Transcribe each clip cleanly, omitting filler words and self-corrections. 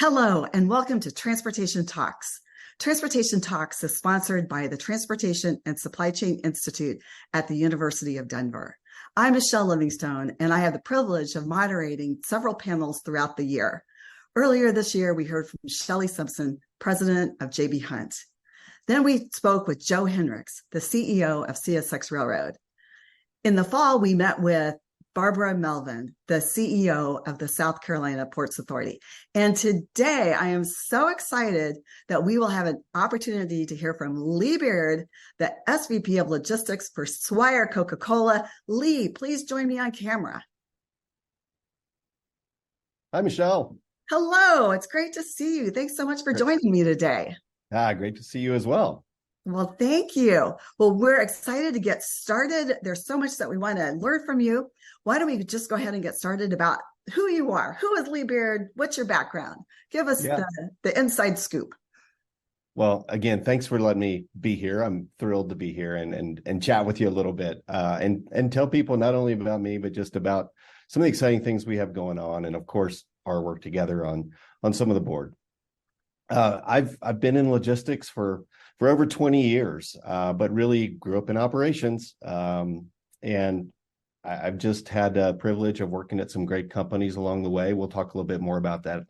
Hello, and welcome to Transportation Talks. Transportation Talks is sponsored by the Transportation and Supply Chain Institute at the University of Denver. I'm Michelle Livingstone, and I have the privilege of moderating several panels throughout the year. Earlier this year, we heard from Shelley Simpson, president of J.B. Hunt. Then we spoke with Joe Hendricks, the CEO of CSX Railroad. In the fall, we met with Barbara Melvin, the CEO of the South Carolina Ports Authority. And today I am so excited that we will have an opportunity to hear from Lee Beard, the SVP of Logistics for Swire Coca-Cola. Lee, please join me on camera. Hi, Michelle. Hello, it's great to see you. Thanks so much for joining me today. Great to see you as well. Well, thank you. Well, we're excited to get started. There's so much that we want to learn from you. Why don't we just go ahead and get started about who you are? Who is Lee Beard? What's your background? Give us the inside scoop. Well, again, thanks for letting me be here. I'm thrilled to be here and chat with you a little bit and tell people not only about me, but just about some of the exciting things we have going on. And of course, our work together on some of the board. I've been in logistics for over 20 years, but really grew up in operations. And I've just had the privilege of working at some great companies along the way. We'll talk a little bit more about that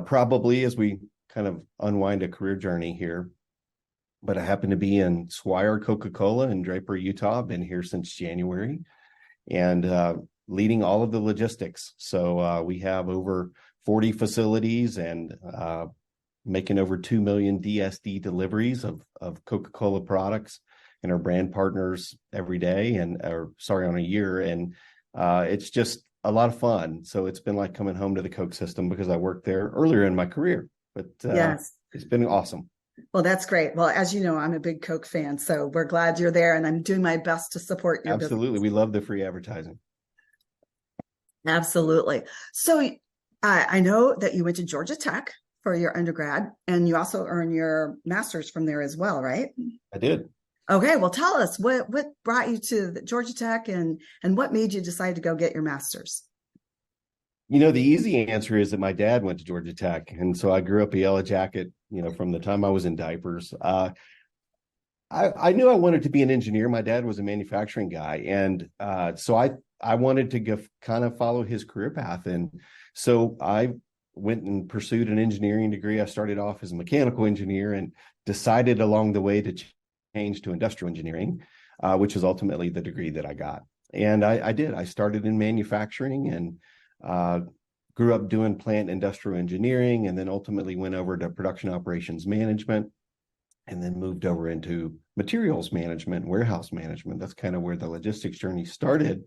probably as we kind of unwind a career journey here. But I happen to be in Swire Coca-Cola in Draper, Utah. I've been here since January and leading all of the logistics. So we have over 40 facilities and making over 2 million DSD deliveries of Coca-Cola products and our brand partners every day on a year. And it's just a lot of fun. So it's been like coming home to the Coke system because I worked there earlier in my career, but yes, it's been awesome. Well, that's great. Well, as you know, I'm a big Coke fan, so we're glad you're there and I'm doing my best to support your Absolutely. business. We love the free advertising. Absolutely. So I know that you went to Georgia Tech for your undergrad, and you also earned your master's from there as well, right? I did. Okay, well, tell us what brought you to Georgia Tech and what made you decide to go get your master's? You know, the easy answer is that my dad went to Georgia Tech, and so I grew up a yellow jacket, from the time I was in diapers. I knew I wanted to be an engineer. My dad was a manufacturing guy, and so I wanted to kind of follow his career path, and so I went and pursued an engineering degree. I started off as a mechanical engineer and decided along the way to change to industrial engineering, which is ultimately the degree that I got. And I did. I started in manufacturing and grew up doing plant industrial engineering, and then ultimately went over to production operations management, and then moved over into materials management, warehouse management. That's kind of where the logistics journey started.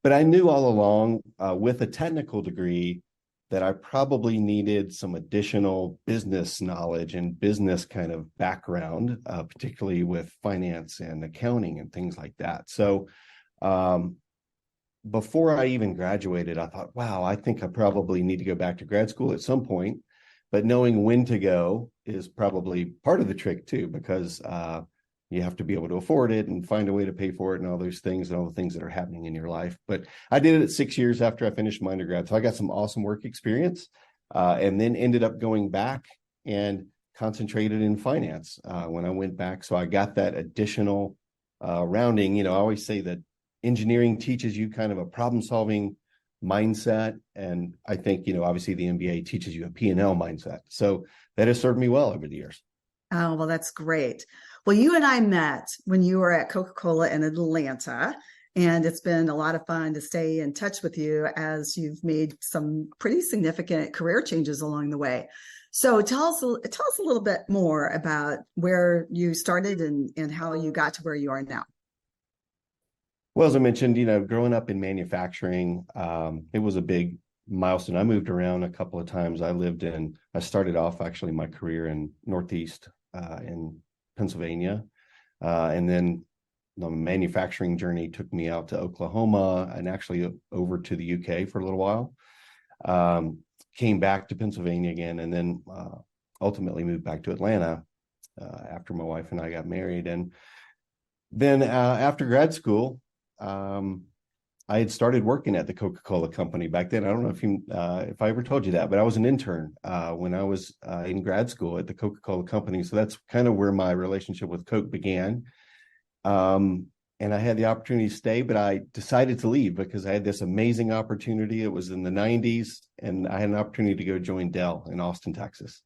But I knew all along with a technical degree that I probably needed some additional business knowledge and business kind of background, particularly with finance and accounting and things like that. So before I even graduated, I thought, wow, I think I probably need to go back to grad school at some point. But knowing when to go is probably part of the trick too, because you have to be able to afford it and find a way to pay for it and all those things and all the things that are happening in your life. But I did it at 6 years after I finished my undergrad. So I got some awesome work experience and then ended up going back and concentrated in finance when I went back. So I got that additional rounding. I always say that engineering teaches you kind of a problem-solving mindset. And I think, obviously the MBA teaches you a P&L mindset. So that has served me well over the years. Oh, well, that's great. Well, you and I met when you were at Coca-Cola in Atlanta, and it's been a lot of fun to stay in touch with you as you've made some pretty significant career changes along the way. So tell us a little bit more about where you started and how you got to where you are now. Well, as I mentioned, growing up in manufacturing, it was a big milestone. I moved around a couple of times. I started off actually my career in Northeast in Pennsylvania. And then the manufacturing journey took me out to Oklahoma and actually over to the UK for a little while. Came back to Pennsylvania again, and then ultimately moved back to Atlanta after my wife and I got married. And then after grad school, I had started working at the Coca-Cola company back then. I don't know if I ever told you that, but I was an intern when I was in grad school at the Coca-Cola company. So that's kind of where my relationship with Coke began. And I had the opportunity to stay, but I decided to leave because I had this amazing opportunity. It was in the 90s, and I had an opportunity to go join Dell in Austin, Texas.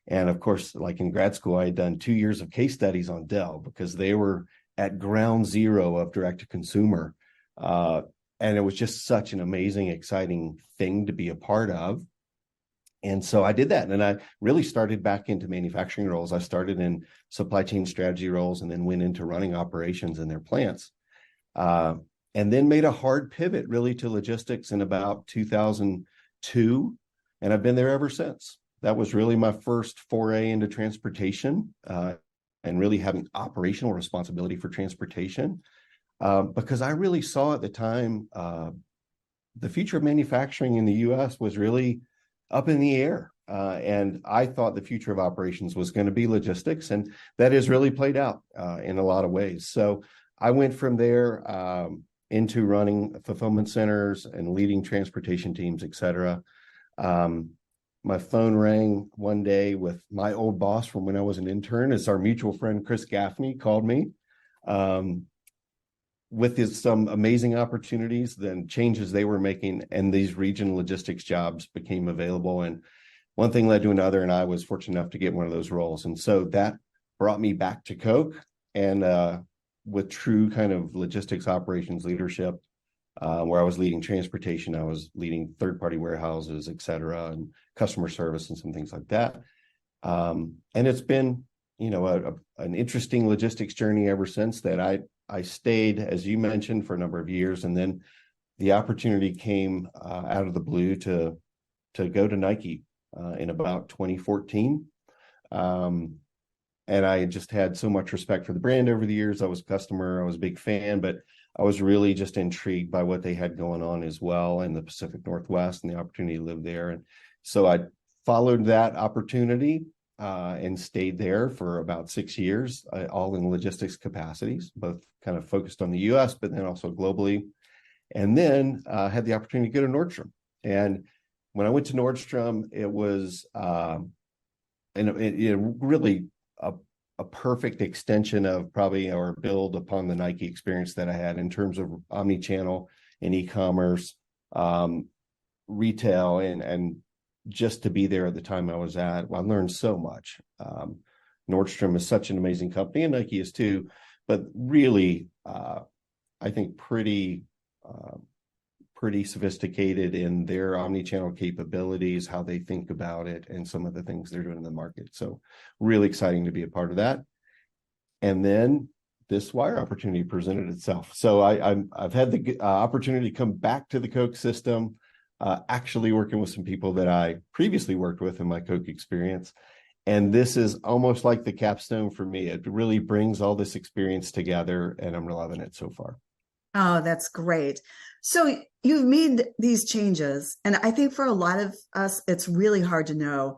And of course, like in grad school, I had done 2 years of case studies on Dell because they were at ground zero of direct to consumer. And it was just such an amazing, exciting thing to be a part of. And so I did that. And I really started back into manufacturing roles. I started in supply chain strategy roles and then went into running operations in their plants. And then made a hard pivot really to logistics in about 2002. And I've been there ever since. That was really my first foray into transportation and really having operational responsibility for transportation. Because I really saw at the time the future of manufacturing in the US was really up in the air. And I thought the future of operations was going to be logistics, and that has really played out in a lot of ways. So I went from there into running fulfillment centers and leading transportation teams, et cetera. My phone rang one day with my old boss from when I was an intern. It's our mutual friend, Chris Gaffney, called me with some amazing opportunities, then changes they were making, and these regional logistics jobs became available. And one thing led to another, and I was fortunate enough to get one of those roles. And so that brought me back to Coke, and with true kind of logistics operations leadership, where I was leading transportation, I was leading third-party warehouses, et cetera, and customer service and some things like that. And it's been, an interesting logistics journey ever since that. I stayed, as you mentioned, for a number of years, and then the opportunity came out of the blue to go to Nike in about 2014. And I just had so much respect for the brand over the years. I was a customer, I was a big fan, but I was really just intrigued by what they had going on as well in the Pacific Northwest and the opportunity to live there. And so I followed that opportunity and stayed there for about 6 years, all in logistics capacities, both kind of focused on the US, but then also globally. And then had the opportunity to go to Nordstrom. And when I went to Nordstrom, it was really a perfect extension of probably or build upon the Nike experience that I had in terms of omni-channel and e-commerce, retail, and just to be there at the time I was at. Well, I learned so much. Nordstrom is such an amazing company, and Nike is too, but really, I think pretty sophisticated in their omni-channel capabilities, how they think about it, and some of the things they're doing in the market. So really exciting to be a part of that. And then this Swire opportunity presented itself. So I've had the opportunity to come back to the Coke system, actually working with some people that I previously worked with in my Coke experience. And this is almost like the capstone for me. It really brings all this experience together, and I'm loving it so far. Oh, that's great. So you've made these changes, and I think for a lot of us, it's really hard to know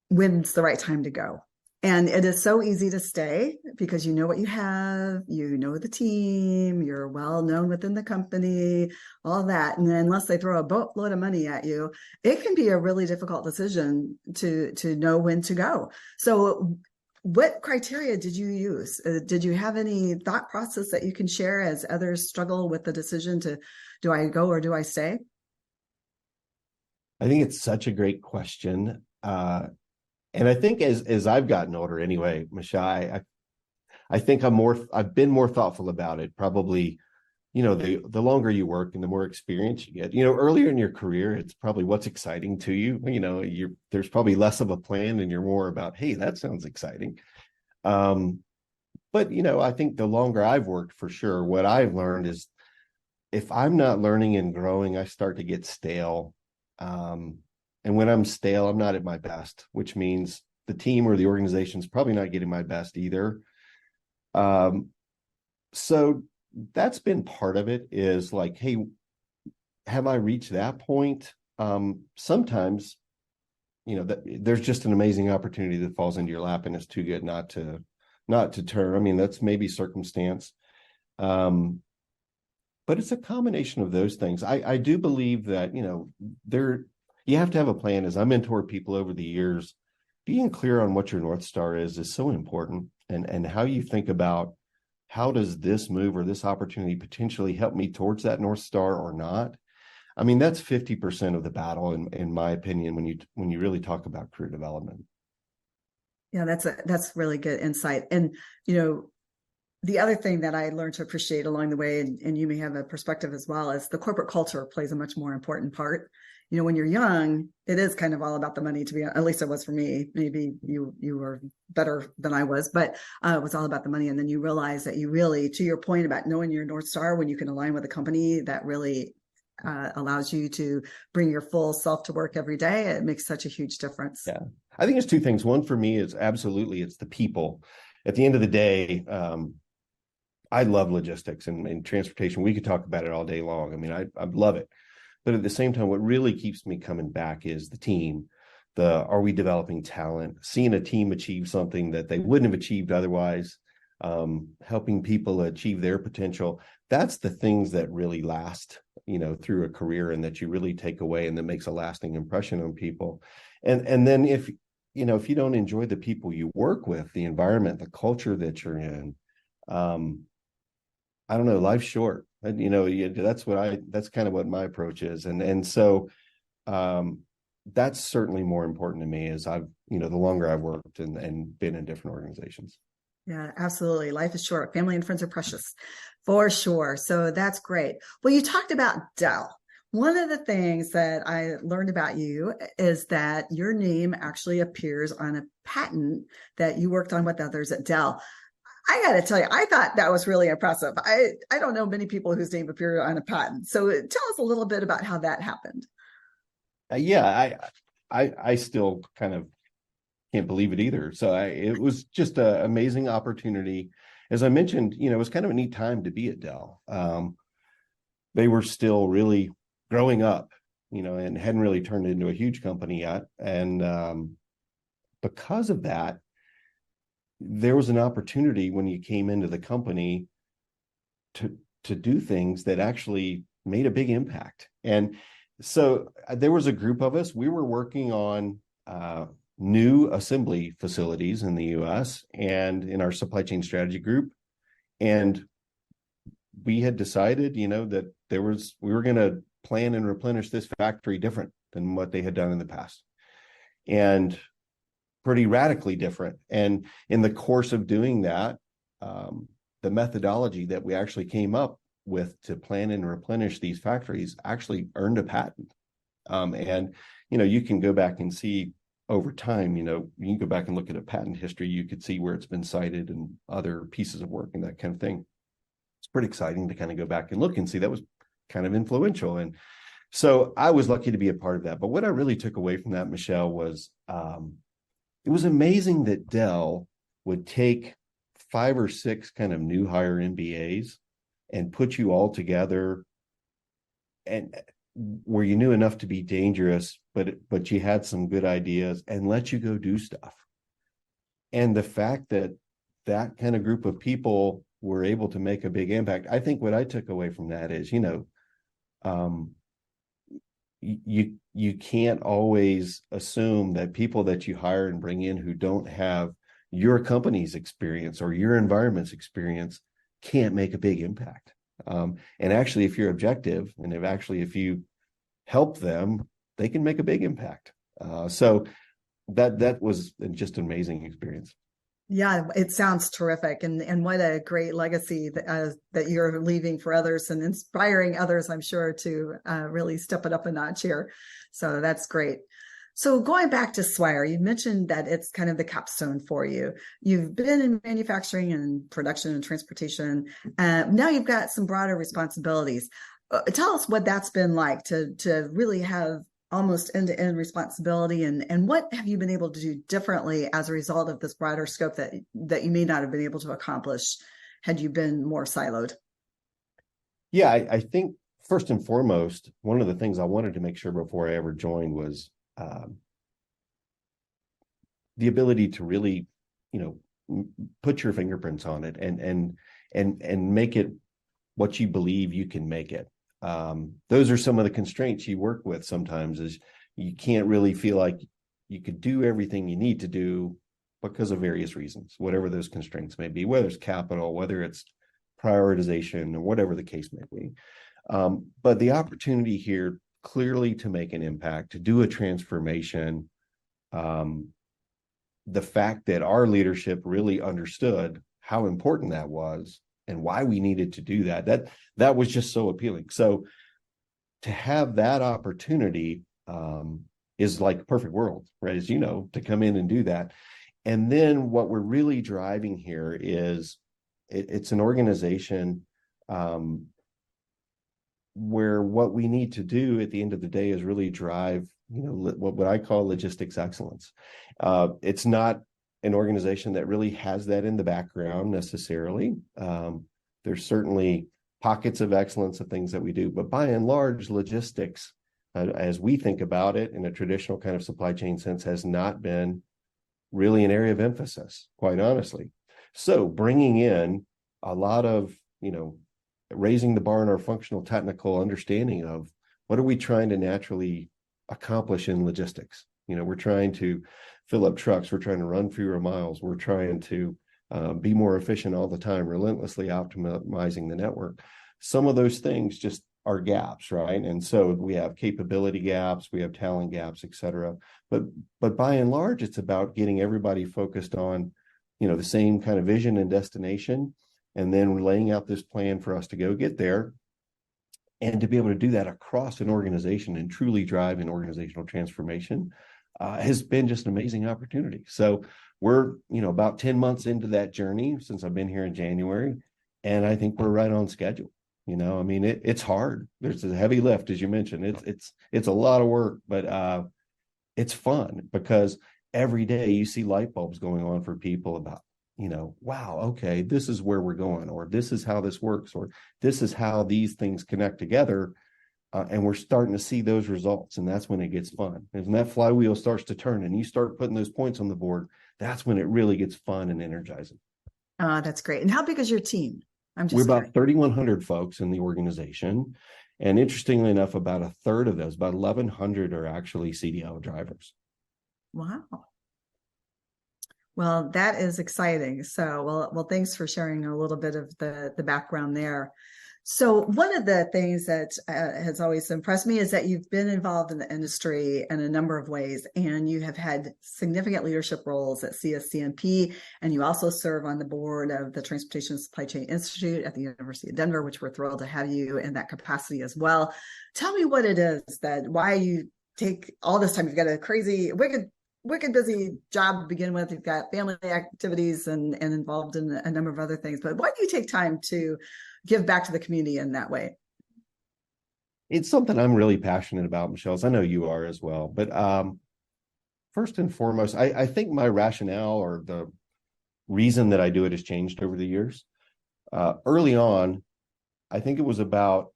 when's the right time to go. And it is so easy to stay because you know what you have, you know the team, you're well known within the company, all that. And then unless they throw a boatload of money at you, it can be a really difficult decision to know when to go. So what criteria did you use? Did you have any thought process that you can share as others struggle with the decision to, do I go or do I stay? I think it's such a great question. And I think as I've gotten older anyway, Michelle, I think I've been more thoughtful about it. Probably, the longer you work and the more experience you get, earlier in your career, it's probably what's exciting to you. There's probably less of a plan and you're more about, hey, that sounds exciting. But, I think the longer I've worked, for sure, what I've learned is if I'm not learning and growing, I start to get stale. And when I'm stale, I'm not at my best, which means the team or the organization is probably not getting my best either. So that's been part of it, is like, hey, have I reached that point? Sometimes, there's just an amazing opportunity that falls into your lap and it's too good not to turn. I mean, that's maybe circumstance. but it's a combination of those things. I do believe that, you have to have a plan. As I mentor people over the years, being clear on what your North Star is so important, and how you think about, how does this move or this opportunity potentially help me towards that North Star or not? I mean, that's 50% of the battle, in my opinion, when you really talk about career development. Yeah, that's really good insight. And, the other thing that I learned to appreciate along the way, and you may have a perspective as well, is the corporate culture plays a much more important part. When you're young, it is kind of all about the money, to be, at least it was for me. Maybe you were better than I was, but it was all about the money. And then you realize that you really, to your point about knowing your North Star, when you can align with a company that really allows you to bring your full self to work every day, it makes such a huge difference. Yeah. I think it's two things. One, for me, is absolutely, it's the people. At the end of the day, I love logistics and transportation. We could talk about it all day long. I mean, I love it. But at the same time, what really keeps me coming back is the team. Are we developing talent, seeing a team achieve something that they wouldn't have achieved otherwise, helping people achieve their potential. That's the things that really last, through a career, and that you really take away, and that makes a lasting impression on people. And then if you don't enjoy the people you work with, the environment, the culture that you're in, I don't know, life's short. And, that's kind of what my approach is. And so that's certainly more important to me, as I've, the longer I've worked and been in different organizations. Yeah, absolutely. Life is short. Family and friends are precious, for sure. So that's great. Well, you talked about Dell. One of the things that I learned about you is that your name actually appears on a patent that you worked on with others at Dell. I got to tell you, I thought that was really impressive. I don't know many people whose name appeared on a patent. So tell us a little bit about how that happened. I still kind of can't believe it either. So it was just an amazing opportunity. As I mentioned, it was kind of a neat time to be at Dell. They were still really growing up, and hadn't really turned into a huge company yet. And because of that, there was an opportunity when you came into the company to do things that actually made a big impact. And so there was a group of us. We were working on new assembly facilities in the US and in our supply chain strategy group. And we had decided, that we were going to plan and replenish this factory different than what they had done in the past. And pretty radically different. And in the course of doing that, the methodology that we actually came up with to plan and replenish these factories actually earned a patent. And, you can go back and see over time, you can go back and look at a patent history, you could see where it's been cited and other pieces of work and that kind of thing. It's pretty exciting to kind of go back and look and see that was kind of influential. And so I was lucky to be a part of that. But what I really took away from that, Michelle, was it was amazing that Dell would take 5 or 6 kind of new hire MBAs and put you all together, and where you knew enough to be dangerous, but you had some good ideas, and let you go do stuff. And the fact that kind of group of people were able to make a big impact, I think what I took away from that is, you can't always assume that people that you hire and bring in who don't have your company's experience or your environment's experience can't make a big impact. And actually, if you're objective, and if you help them, they can make a big impact. So that was just an amazing experience. Yeah, it sounds terrific. And what a great legacy that you're leaving for others, and inspiring others, I'm sure, to really step it up a notch here. So that's great. So going back to Swire, you mentioned that it's kind of the capstone for you. You've been in manufacturing and production and transportation. Now you've got some broader responsibilities. Tell us what that's been like to really have almost end-to-end responsibility, and what have you been able to do differently as a result of this broader scope that you may not have been able to accomplish had you been more siloed? Yeah, I think first and foremost, one of the things I wanted to make sure before I ever joined was the ability to really, put your fingerprints on it and make it what you believe you can make it. Those are some of the constraints you work with sometimes, is you can't really feel like you could do everything you need to do because of various reasons, whatever those constraints may be, whether it's capital, whether it's prioritization, or whatever the case may be. But the opportunity here clearly to make an impact, to do a transformation, the fact that our leadership really understood how important that was and why we needed to do that was just so appealing. So to have that opportunity is like a perfect world, right? As you know, to come in and do that. And then what we're really driving here is it's an organization where what we need to do at the end of the day is really drive, what I call logistics excellence. It's not an organization that really has that in the background necessarily. There's certainly pockets of excellence of things that we do, but by and large, logistics, as we think about it in a traditional kind of supply chain sense, has not been really an area of emphasis, quite honestly. So bringing in a lot of, raising the bar in our functional technical understanding of what are we trying to naturally accomplish in logistics. We're trying to fill up trucks, we're trying to run fewer miles, we're trying to be more efficient all the time, relentlessly optimizing the network. Some of those things just are gaps, right? And so we have capability gaps, we have talent gaps, et cetera. But by and large, it's about getting everybody focused on, the same kind of vision and destination, and then laying out this plan for us to go get there. And to be able to do that across an organization and truly drive an organizational transformation has been just an amazing opportunity. So we're, about 10 months into that journey since I've been here in January, and I think we're right on schedule. It's hard. There's a heavy lift, as you mentioned. It's a lot of work, but it's fun because every day you see light bulbs going on for people about, wow, okay, this is where we're going, or this is how this works, or this is how these things connect together. And we're starting to see those results. And that's when it gets fun. And when that flywheel starts to turn and you start putting those points on the board, that's when it really gets fun and energizing. That's great. And how big is your team? We're about 3,100 folks in the organization. And interestingly enough, about a third of those, about 1,100 are actually CDL drivers. Wow. Well, that is exciting. So, well, thanks for sharing a little bit of the background there. So one of the things that has always impressed me is that you've been involved in the industry in a number of ways, and you have had significant leadership roles at CSCMP, and you also serve on the board of the Transportation Supply Chain Institute at the University of Denver, which we're thrilled to have you in that capacity as well. Tell me what it is why you take all this time. You've got a crazy, wicked busy job to begin with. You've got family activities and involved in a number of other things, but why do you take time to give back to the community in that way? It's something I'm really passionate about, Michelle, as I know you are as well. But first and foremost, I think my rationale or the reason that I do it has changed over the years. Early on, I think it was about,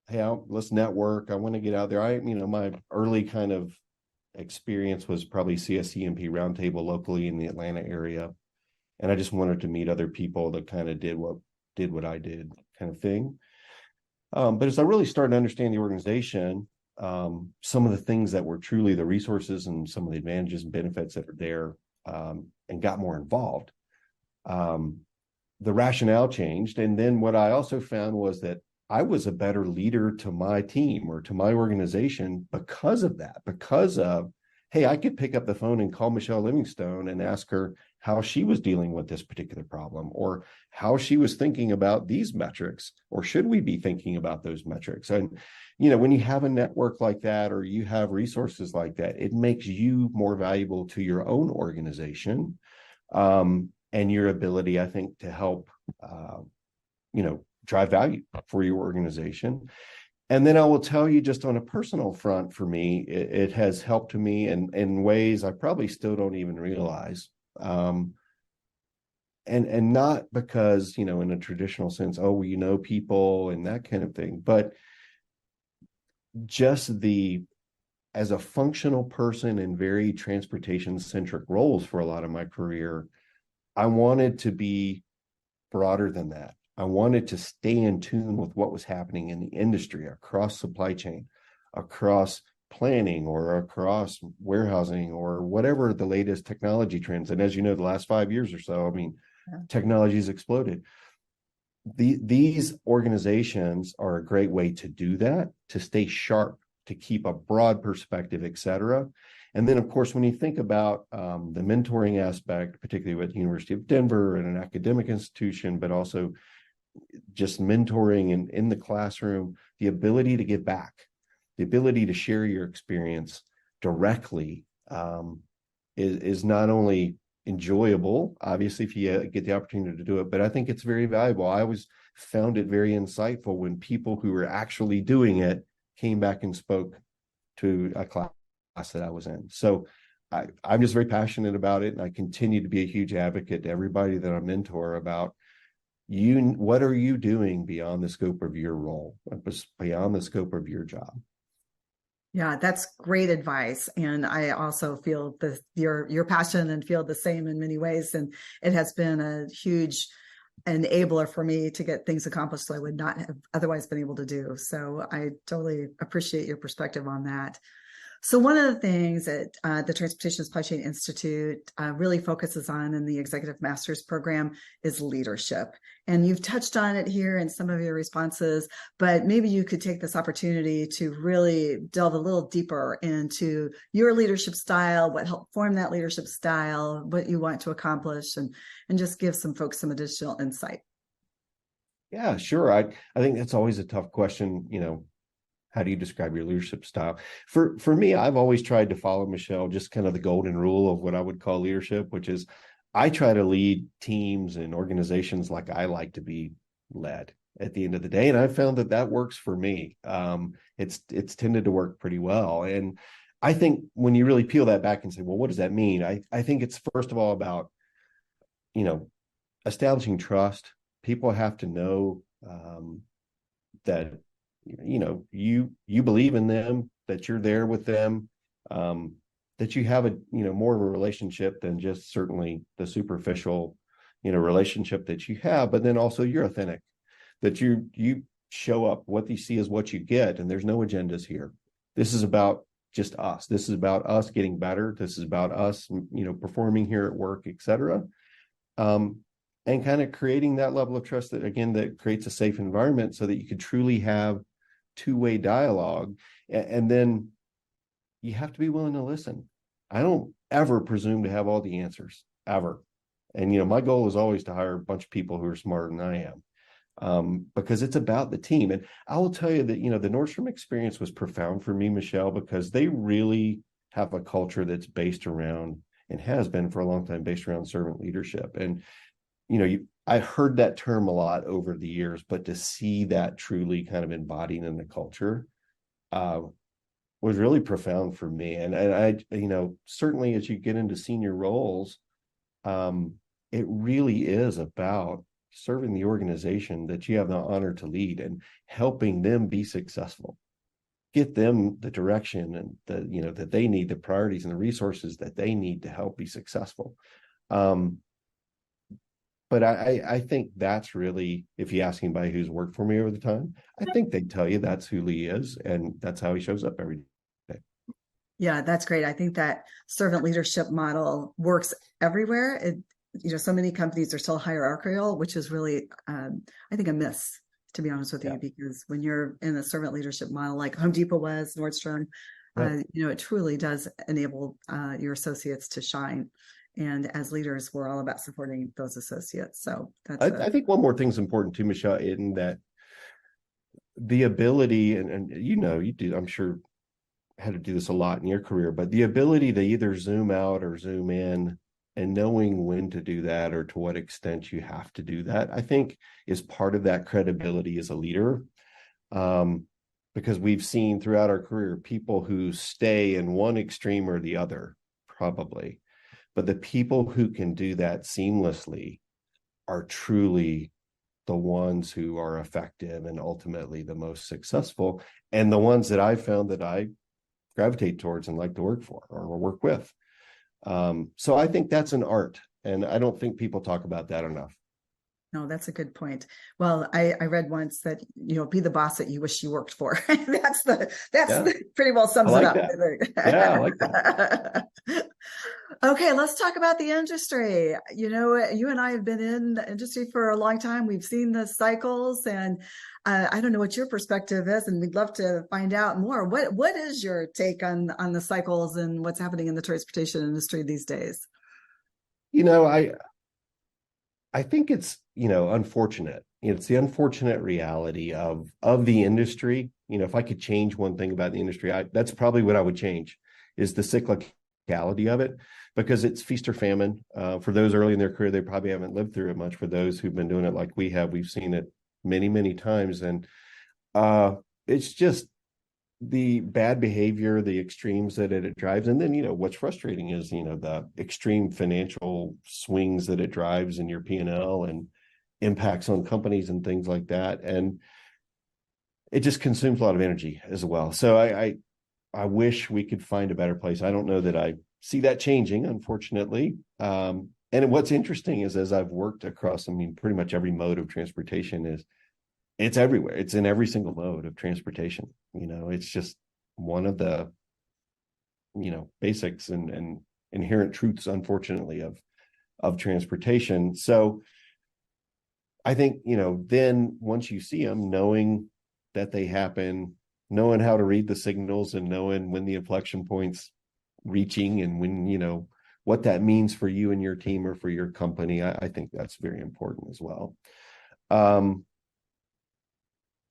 hey, let's network. I want to get out there. My early kind of experience was probably CSCMP roundtable locally in the Atlanta area. And I just wanted to meet other people that kind of did what I did, kind of thing. But as I really started to understand the organization, some of the things that were truly the resources and some of the advantages and benefits that are there, and got more involved, the rationale changed. And then what I also found was that I was a better leader to my team or to my organization because of that, because of, hey, I could pick up the phone and call Michelle Livingstone and ask her how she was dealing with this particular problem, or how she was thinking about these metrics, or should we be thinking about those metrics? And, when you have a network like that, or you have resources like that, it makes you more valuable to your own organization, and your ability, I think, to help, drive value for your organization. And then I will tell you, just on a personal front, for me, it has helped me in ways I probably still don't even realize. And not because, in a traditional sense, people and that kind of thing, but just as a functional person in very transportation centric roles for a lot of my career, I wanted to be broader than that. I wanted to stay in tune with what was happening in the industry across supply chain, across planning, or across warehousing, or whatever the latest technology trends. And as you know, the last 5 years or so, I mean, technology has exploded. These organizations are a great way to do that, to stay sharp, to keep a broad perspective, et cetera. And then, of course, when you think about the mentoring aspect, particularly with the University of Denver and an academic institution, but also just mentoring in the classroom, the ability to give back, the ability to share your experience directly is not only enjoyable, obviously, if you get the opportunity to do it, but I think it's very valuable. I always found it very insightful when people who were actually doing it came back and spoke to a class that I was in. So I'm just very passionate about it, and I continue to be a huge advocate to everybody that I mentor about what are you doing beyond the scope of your role, beyond the scope of your job. Yeah, that's great advice. And I also feel your passion and feel the same in many ways. And it has been a huge enabler for me to get things accomplished that I would not have otherwise been able to do. So I totally appreciate your perspective on that. So one of the things that the Transportation Supply Chain Institute really focuses on in the Executive Master's Program is leadership. And you've touched on it here in some of your responses, but maybe you could take this opportunity to really delve a little deeper into your leadership style, what helped form that leadership style, what you want to accomplish, and just give some folks some additional insight. Yeah, sure. I think that's always a tough question, how do you describe your leadership style? For me, I've always tried to follow, Michelle, just kind of the golden rule of what I would call leadership, which is I try to lead teams and organizations like I like to be led at the end of the day. And I found that works for me. It's tended to work pretty well. And I think when you really peel that back and say, well, what does that mean? I think it's first of all about, establishing trust. People have to know that you believe in them, that you're there with them, that you have a more of a relationship than just certainly the superficial relationship that you have, but then also you're authentic, that you show up, what you see is what you get, and there's no agendas here. This is about just us. This is about us getting better. This is about us performing here at work, etc. And kind of creating that level of trust that creates a safe environment so that you could truly have two-way dialogue. And then you have to be willing to listen. I don't ever presume to have all the answers, ever. And my goal is always to hire a bunch of people who are smarter than I am, because it's about the team. And I will tell you that the Nordstrom experience was profound for me, Michelle, because they really have a culture that's based around, and has been for a long time, based around servant leadership. And I heard that term a lot over the years, but to see that truly kind of embodied in the culture was really profound for me. And I certainly as you get into senior roles, it really is about serving the organization that you have the honor to lead and helping them be successful, get them the direction and that they need, the priorities and the resources that they need to help be successful. But I think that's really, if you ask anybody who's worked for me over the time, I think they'd tell you that's who Lee is, and that's how he shows up every day. Yeah, that's great. I think that servant leadership model works everywhere. So many companies are still hierarchical, which is really, I think, a miss, to be honest with you, because when you're in a servant leadership model like Home Depot was, Nordstrom, it truly does enable your associates to shine. And as leaders, we're all about supporting those associates. So that's I think one more thing is important too, Michelle, in that the ability, and you do, I'm sure, had to do this a lot in your career, but the ability to either zoom out or zoom in, and knowing when to do that or to what extent you have to do that, I think is part of that credibility as a leader. Because we've seen throughout our career people who stay in one extreme or the other, probably. But the people who can do that seamlessly are truly the ones who are effective and ultimately the most successful, and the ones that I've found that I gravitate towards and like to work for or work with. So I think that's an art, and I don't think people talk about that enough. No, that's a good point. Well, I read once that, be the boss that you wish you worked for. Yeah, Pretty well I sums it like up, that. Yeah, I like that. I think. Okay, let's talk about the industry. You and I have been in the industry for a long time. We've seen the cycles, and I don't know what your perspective is, and we'd love to find out more. What is your take on the cycles and what's happening in the transportation industry these days? You know, I think it's, unfortunate. It's the unfortunate reality of the industry. If I could change one thing about the industry, that's probably what I would change, is the cyclicality of it, because it's feast or famine. For those early in their career, they probably haven't lived through it much. For those who've been doing it like we have, we've seen it many, many times. And it's just the bad behavior, the extremes that it drives. And then, what's frustrating is, the extreme financial swings that it drives in your P&L and impacts on companies and things like that. And it just consumes a lot of energy as well. So I wish we could find a better place. I don't know that I see that changing, unfortunately. And what's interesting is, as I've worked across, pretty much every mode of transportation, it's everywhere. It's in every single mode of transportation. It's just one of the, basics and inherent truths, unfortunately, of transportation. So I think, then once you see them, knowing that they happen, knowing how to read the signals and knowing when the inflection point's reaching and when, what that means for you and your team or for your company, I think that's very important as well.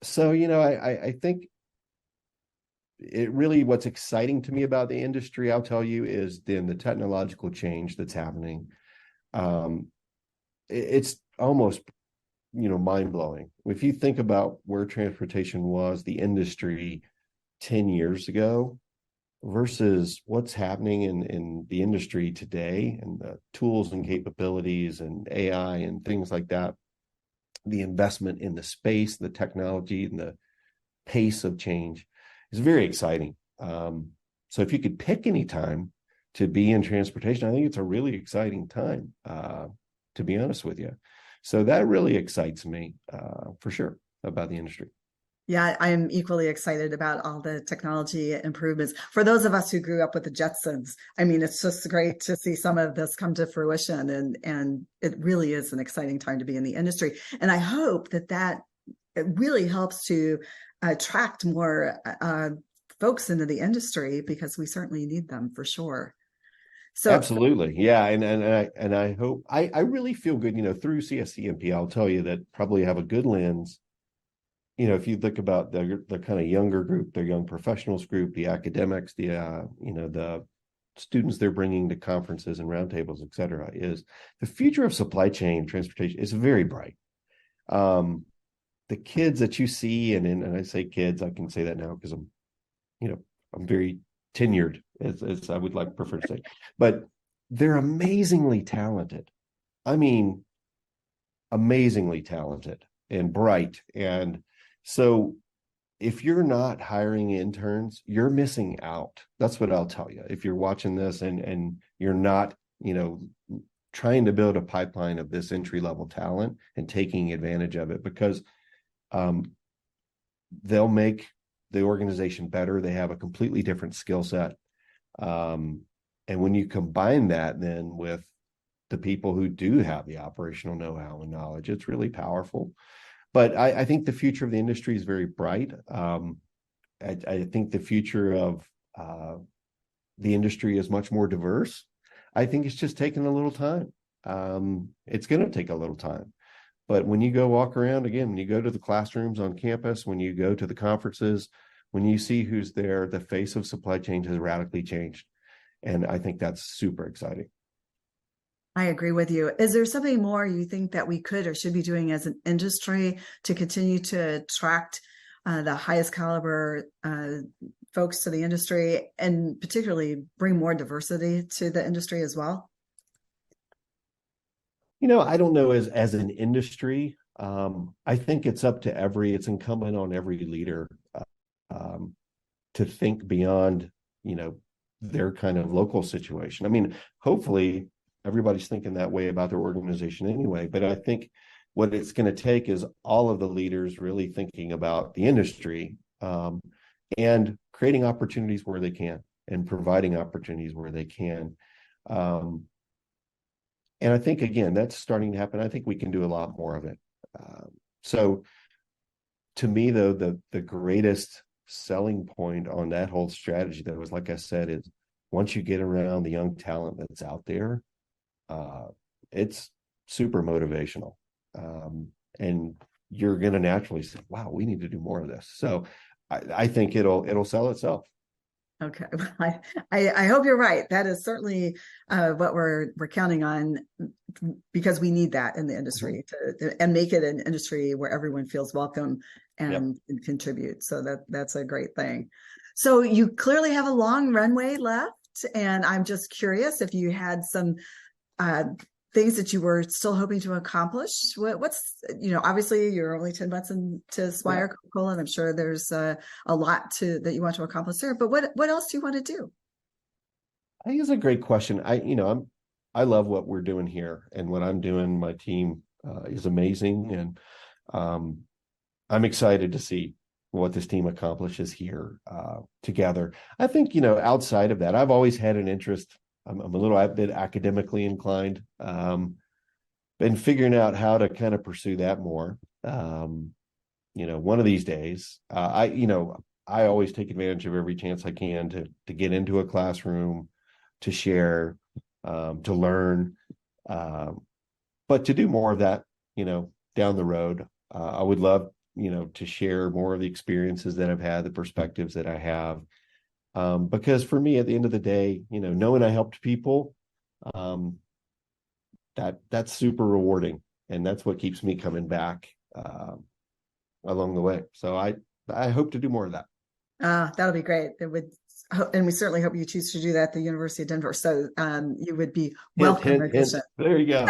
So, I think it really, what's exciting to me about the industry, I'll tell you, is then the technological change that's happening. It's almost, mind-blowing. If you think about where transportation was, the industry 10 years ago versus what's happening in the industry today, and the tools and capabilities and AI and things like that, the investment in the space, the technology, and the pace of change is very exciting. So if you could pick any time to be in transportation, I think it's a really exciting time, to be honest with you. So that really excites me, for sure, about the industry. Yeah, I am equally excited about all the technology improvements. For those of us who grew up with the Jetsons, it's just great to see some of this come to fruition, and it really is an exciting time to be in the industry. And I hope that it really helps to attract more folks into the industry, because we certainly need them for sure. So Absolutely. Yeah. And I hope, I really feel good, through CSCMP, I'll tell you that probably have a good lens. If you think about the kind of younger group, the young professionals group, the academics, the students they're bringing to conferences and roundtables, et cetera, is the future of supply chain transportation is very bright. The kids that you see, and I say kids, I can say that now because I'm very tenured, as I would prefer to say, but they're amazingly talented. Amazingly talented and bright. And so if you're not hiring interns, you're missing out. That's what I'll tell you. If you're watching this and you're not, trying to build a pipeline of this entry-level talent and taking advantage of it, because they'll make the organization better. They have a completely different skill set. And when you combine that then with the people who do have the operational know-how and knowledge, it's really powerful. But I think the future of the industry is very bright. I think the future of the industry is much more diverse. I think it's just taking a little time. It's going to take a little time. But when you go walk around, again, when you go to the classrooms on campus, when you go to the conferences, when you see who's there, the face of supply chain has radically changed. And I think that's super exciting. I agree with you. Is there something more you think that we could or should be doing as an industry to continue to attract the highest caliber folks to the industry, and particularly bring more diversity to the industry as well? I don't know, as an industry, I think it's incumbent on every leader to think beyond, their kind of local situation. Hopefully everybody's thinking that way about their organization anyway, but I think what it's going to take is all of the leaders really thinking about the industry, and creating opportunities where they can and providing opportunities where they can. And I think, again, that's starting to happen. I think we can do a lot more of it. So to me, though, the greatest selling point on that whole strategy, that was, like I said, is once you get around the young talent that's out there, it's super motivational. And you're going to naturally say, wow, we need to do more of this. So I think it'll sell itself. Okay. I hope you're right. That is certainly what we're counting on, because we need that in the industry and make it an industry where everyone feels welcome and can contribute. So that's a great thing. So you clearly have a long runway left, and I'm just curious if you had some things that you were still hoping to accomplish. What's, obviously you're only 10 months into Swire Coca-Cola, and I'm sure there's a lot that you want to accomplish there, but what else do you want to do? I think it's a great question. I love what we're doing here and what I'm doing. My team is amazing, and I'm excited to see what this team accomplishes here together. I think, outside of that, I've always had an interest. I'm a little bit academically inclined, been figuring out how to kind of pursue that more. One of these days, I always take advantage of every chance I can to get into a classroom, to share, to learn, but to do more of that, down the road. I would love, to share more of the experiences that I've had, the perspectives that I have. Because for me, at the end of the day, knowing I helped people, that's super rewarding, and that's what keeps me coming back along the way. So I hope to do more of that. That'll be great. It would, and we certainly hope you choose to do that at the University of Denver. So you would be welcome. There you go.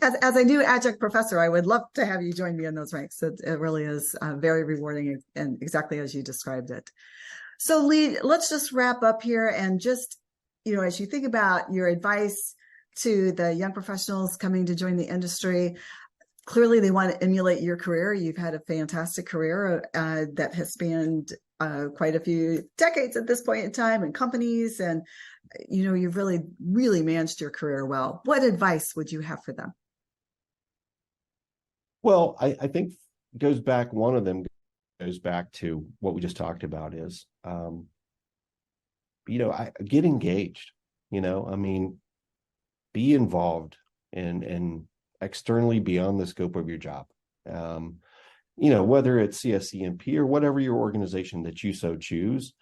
As a new adjunct professor, I would love to have you join me in those ranks. It really is very rewarding, and exactly as you described it. So Lee, let's just wrap up here, and just, as you think about your advice to the young professionals coming to join the industry, clearly they want to emulate your career. You've had a fantastic career that has spanned quite a few decades at this point in time, and companies, and you've really, really managed your career well. What advice would you have for them? Well, I think one of them goes back to what we just talked about is, get engaged, be involved and externally beyond the scope of your job. Whether it's CSCMP or whatever your organization that you so choose,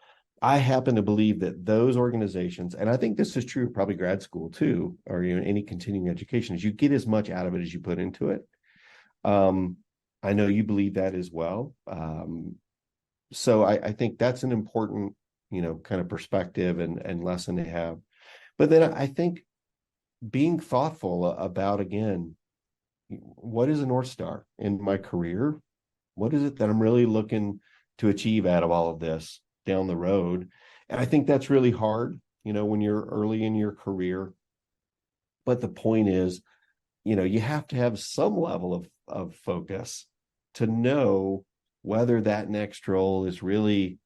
I happen to believe that those organizations, and I think this is true probably grad school too, or any continuing education, is you get as much out of it as you put into it. I know you believe that as well. So I think that's an important, kind of perspective and lesson to have. But then I think being thoughtful about, again, what is a North Star in my career? What is it that I'm really looking to achieve out of all of this down the road? And I think that's really hard, when you're early in your career. But the point is, you have to have some level of focus to know whether that next role is really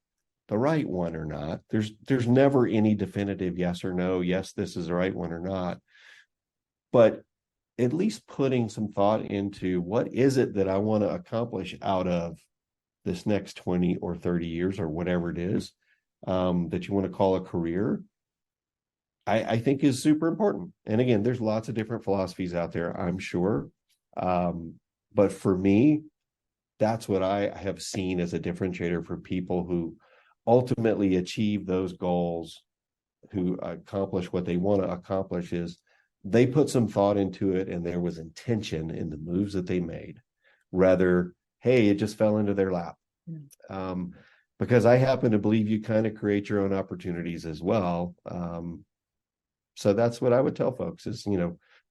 the right one or not. There's never any definitive yes or no, yes, this is the right one or not. But at least putting some thought into what is it that I want to accomplish out of this next 20 or 30 years or whatever it is that you want to call a career, I think is super important. And again, there's lots of different philosophies out there, I'm sure. But for me, that's what I have seen as a differentiator for people who ultimately achieve those goals, who accomplish what they want to accomplish, is they put some thought into it, and there was intention in the moves that they made, rather, hey, it just fell into their lap. Because I happen to believe you kind of create your own opportunities as well. So that's what I would tell folks is,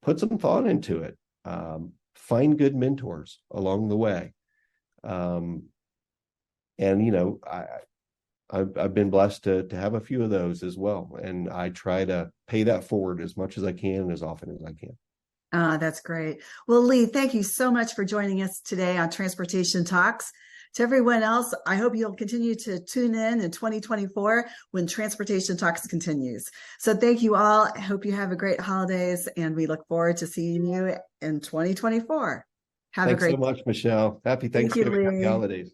put some thought into it. Find good mentors along the way. And, I've been blessed to have a few of those as well. And I try to pay that forward as much as I can and as often as I can. That's great. Well, Lee, thank you so much for joining us today on Transportation Talks. To everyone else, I hope you'll continue to tune in 2024 when Transportation Talks continues. So thank you all. I hope you have a great holidays, and we look forward to seeing you in 2024. Have a Thanks great so much, Michelle. Happy Thank you, Thanksgiving, happy Lee. holidays.